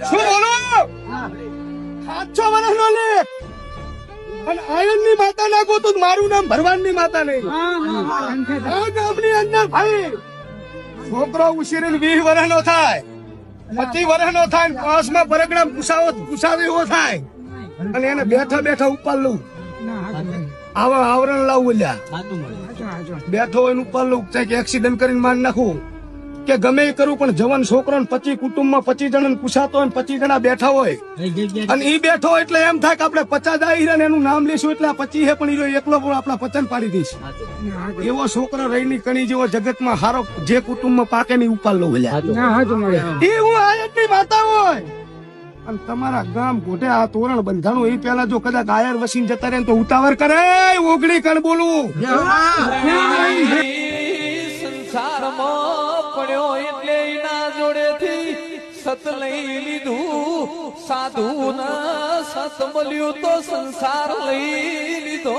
શું બોલો? 700 વર્ષનો લેખ અને આયનની માતા નાખો તો મારું નામ ભરવાનની માતા નહીં. આ ગામની અંદર ભાઈ છોકરો ઉછેરીને 20 વર્ષનો થાય, 25 વર્ષનો થાય, 5માં પરગડા પૂછાવે એવો થાય અને એને બેઠા બેઠા ઉપર લઉં આવા આવરણ લાવું લ્યા બેઠો હોય ઉપર લઉં કે એક્સિડન્ટ કરીને માર નાખું કે ગમે એ કરું, પણ જવાન છોકરો 25 કુટુંબમાં 25 જણા પૂછાતો હોય, 25 જણા બેઠા હોય અને ઈ બેઠો એટલે એમ થાય કે આપણે 50 આવી એનું નામ લેશું એટલે 25 હે પણ ઈ એકલો પણ આપણા 50 પાડી દઈશ. એવો છોકરો રહીની કણી જેવો જગતમાં હારો જે કુટુંબમાં પાકે ની ઉપર લઉં લ્યા એ હું આયતની માતા હોય. અને તમારા ગામ ગોઠે આ તોરણ બંધાણું એ પેલા જો કદાચ આયર વસીને જતા રહે તો ઉતાવળ કરે ઓગળી કણ બોલું સંસારમાં પડ્યો એટલે એના જોડેથી સત લઈ લીધું, સાધુ ના સત મળ્યું તો સંસાર લઈ લીધો.